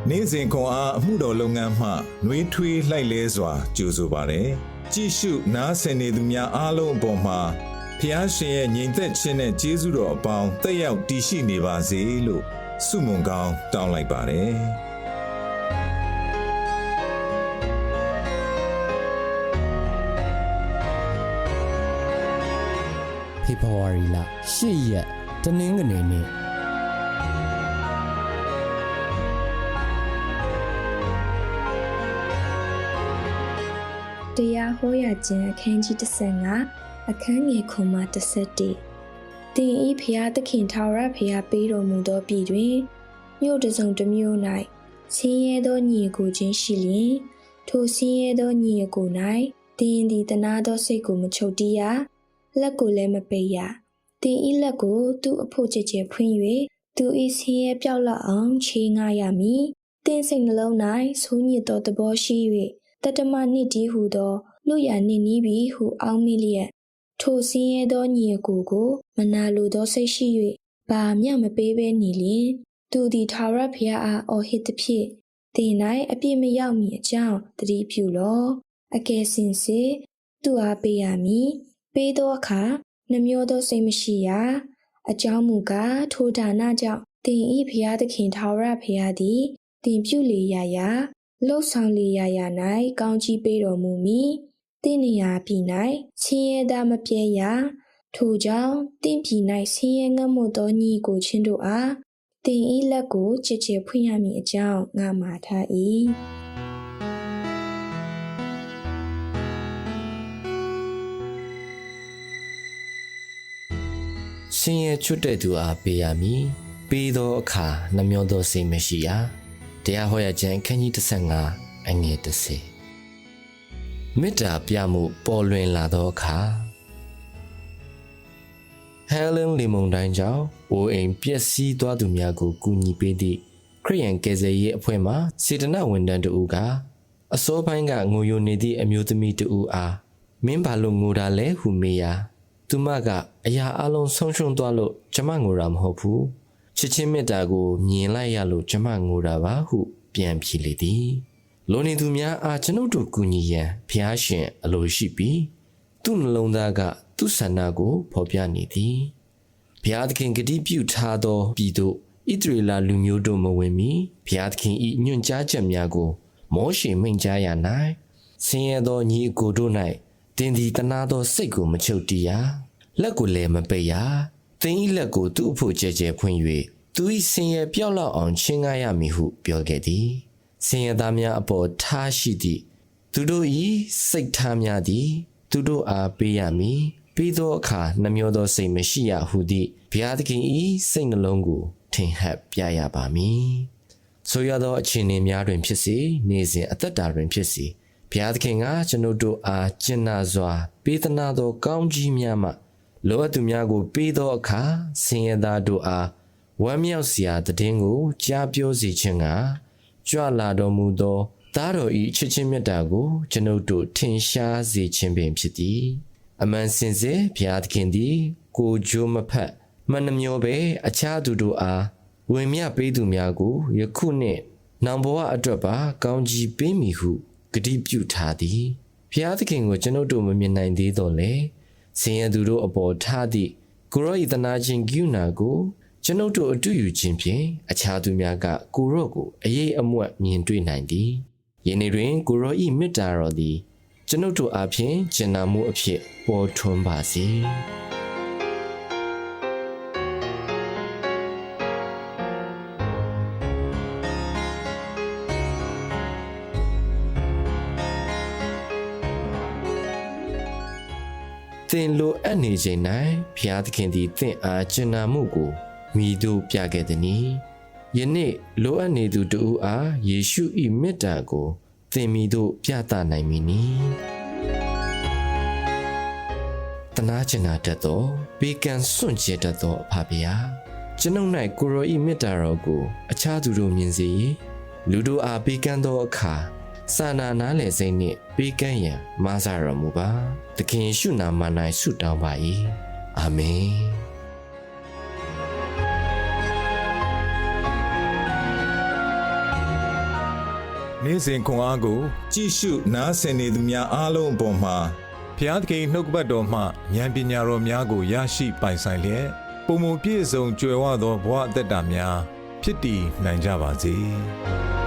နေ့စဉ်ခွန်အားအမှုတော်လုပ်ငန်းမှနှွေးထွေးလှိုက်လဲစွာကြိုဆိုပါတယ်ကြည့်ရှုနားဆင်နေသူများအားလုံးအပေါ်မှာဖျားရှင်ရဲ့ညီသက်ခြင်းနဲ့ကျေးဇူးတော်အပေါင်းတက်ရောက်တည်ရှိနေပါစေလို့ဆုမွန်ကောင်းတောင်းလိုက်ပါတယ်ဖေဖော်ဝါရီလ10 ရက်တနင်္ဂနွေနေ့တရားဟောရခြင်းအခန်းကြီး15အခန်းငယ်ခွန်မှ17တင်ဤဖျားသခင်ထာဝရဖျားပေးတော်မူသောပြည်တွင်မြို့တစ်စုံတစ်မြို့၌ဆင်းရဲသောညီအကိုချင်းရှိလျင်ထိုဆင်းရဲသောညီအကို၌တင်သည်တနာသောစိတ်ကိုမချုပ်တီးရလက်ကိုလည်းမပိတ်ရတင်ဤလက်ကိုသူ့အဖို့ကြဲကြဲဖွင့်၍သူဤဆင်းရဲပြောက်လောက်အောင်ချေငှားရမည်တင်စိတ်နှလုံး၌ဆိုးညစ်သောသဘောရှိ၍တတမနှစ်တည်းဟူသောလူရနှင့်နီးပြီးဟုအောင်းမိလျက်ထိုဆင်းရဲသောညီအကိုကိုမနာလိုသောစိတ်ရှိ၍ဘာမျှမပေးဘဲနေလျင်သူသည်ထာဝရဘုရားအားအော်ဟစ်သည်ဖြင့်တင်၌အပြစ်မရောက်မီအကြောင်းတတိပြုလောအကယ်စင်စစ်သူအားပေးရမည်ပေးသောအခါနှမျောသောစိတ်မရှိရအကြောင်းမူကားထိုဒါနကြောင့်တင်ဤဘုရားသခင်ထာဝရဘုရားသည်တင်ပြုလေရာရာလှုပ်ဆောင်လေရာရာ၌ကောင်းကြီးပေးတော်မူမည်တင့်နေရာပြည်၌ဆင်းရဲသားမပြဲရထိုကြောင့်တင့်ပြည်၌ဆင်းရဲငတ်မွတ်သောညီကိုချင်းတို့အားတင်ဤလက်ကိုချစ်ချစ်ဖွင့်ရမည်အကြောင်းငါမှာထား၏ဆင်းရဲချွတ်တဲ့သူအားပေးရမည်ပေးသောအခါနှမျောသောစိတ်မရှိရတရားဟောရခြင်းအခန်းကြီး15အငယ်10မေတ္တာပြမှုပေါ်လွင်လာသောအခါဟဲလင်လီမုန်တိုင်းကြောင့်အိုအိမ်ပျက်စီးသွားသူများကိုကူညီပေးသည့်ခရစ်ယာန်ကယ်ဆယ်ရေးအဖွဲ့မှစေတနာဝန်ထမ်းတို့ကအစောပိုင်းကငိုယိုနေသည့်အမျိုးသမီးတို့အားမင်းဘာလို့ငိုတာလဲဟုမေးရာသူမကအရာအလုံးဆုံးရှုံးသွားလို့ကျမငိုတာမဟုတ်ဘူးချစ်ချင်းမေတ္တာကိုမြင်လိုက်ရလို့ကျမငိုတာပါဟုပြန်ဖြေလေသည်လိုနေသူများအားကျွန်ုပ်တို့ကူညီရန်ဘုရားရှင်အလိုရှိပြီးသူ့နှလုံးသားကသူ့ဆန္ဒကိုဖော်ပြနေသည်ဘုရားသခင်ဂတိပြုထားသောပြည်သို့ဣသရေလလူမျိုးတို့မဝင်မီဘုရားသခင်၏ညွှန်ကြားချက်များကိုမောရှေမိန့်ကြားရ၌ဆင်းရဲသောညီအကိုတို့၌တင်သည်တနာသောစိတ်ကိုမချုပ်တီးရလက်ကိုလည်းမပိတ်ရသင်၏လက်ကိုသူ့အဖို့ကြဲကြဲဖွင့်၍သူ၏ဆင်းရဲပြောက်လောက်အောင်ချင်းကားရမည်ဟုပြောခဲ့သည်ဆင်းရဲသားများအပေါ်ထားရှိသည့်သူတို့၏စိတ်ထားများသည်သူတို့အားပေးရမည်ပြီးသောအခါနှမျောသောစိတ်မရှိရဟုသည့်ဘုရားသခင်၏စိတ်နှလုံးကိုထင်ဟပ်ပြရပါမည်ဆိုရသောအခြေအနေများတွင်ဖြစ်စေနေ့စဉ်အသက်တာတွင်ဖြစ်စေဘုရားသခင်ကကျွန်ုပ်တို့အားကျင့်နာစွာပေးသနာသောကောင်းကြီးများမှလောသူများကိုပေးသောအခါဆင်းရဲသားတို့အားဝမ်းမြောက်စရာတည်င်းကိုကြားပြောစေခြင်းကကြွလာတော်မူသောသားတော်၏ချစ်ချင်းမြတ်တာကိုကျွန်ုပ်တို့ထင်ရှားစေခြင်းပင်ဖြစ်သည်အမှန်စင်စစ်ဘုရားသခင်သည်ကိုကြိုးမဖက်မနှမျောပဲအခြားသူတို့အားဝင်မြပေးသူများကိုယခုနှင့်နောင်ဘဝအတွက်ပါကောင်းကြီးပေးမည်ဟုဂတိပြုထားသည်ဘုရားသခင်ကိုကျွန်ုပ်တို့မမြင်နိုင်သေးတော့လေဆင်းရဲသူတို့အပေါ်ထားသည့်ကိုရောဤတနာခြင်းကရုဏာကိုကျွန်ုပ်တို့အတူယူခြင်းဖြင့်အခြားသူများကကိုရော့ကိုအရေးအမွတ်မြင်တွေ့နိုင်သည်ယနေ့တွင်ကိုရော့ဤမေတ္တာတော်သည်ကျွန်ုပ်တို့အားဖြင့်ကျင်နာမှုအဖြစ်ပေါ်ထွန်းပါစေသင်လိုအပ်နေခြင်း၌ဘုရားသခင်သည်သင်အားကျင်နာမှုကိုမိတို့ပြခဲ့သည်။ယနေ့လိုအပ်နေသူတို့အားယေရှု၏မေတ္တာကိုသင်မိတို့ပြသနိုင်မည်နီ။တနာကျင်နာတတ်သောဘေကံစွန့်ကြဲတတ်သောအဖဖရာကျွန်ုပ်၌ကိုရော၏မေတ္တာတော်ကိုအခြားသူတို့မြင်စေလူတို့အားဘေကံသောအခါစာနာနားလည်စိတ်နှင့်ပေးကမ်းရန်မဆရမူပါသခင်ယေရှုနာမ၌ဆုတောင်းပါ၏အာမင် နေ့စဉ်ခွန်အားကိုကြည့်ရှုနားဆင်နေသူများအားလုံးအပေါ်မှာဖျားသခင်နှုတ်ကပတ်တော်မှဉာဏ်ပညာတော်များကိုရရှိပိုင်ဆိုင်လျက်ပုံမပြည့်စုံကြွယ်ဝသောဘဝအသက်တာများဖြစ်တည်နိုင်ကြပါစေ။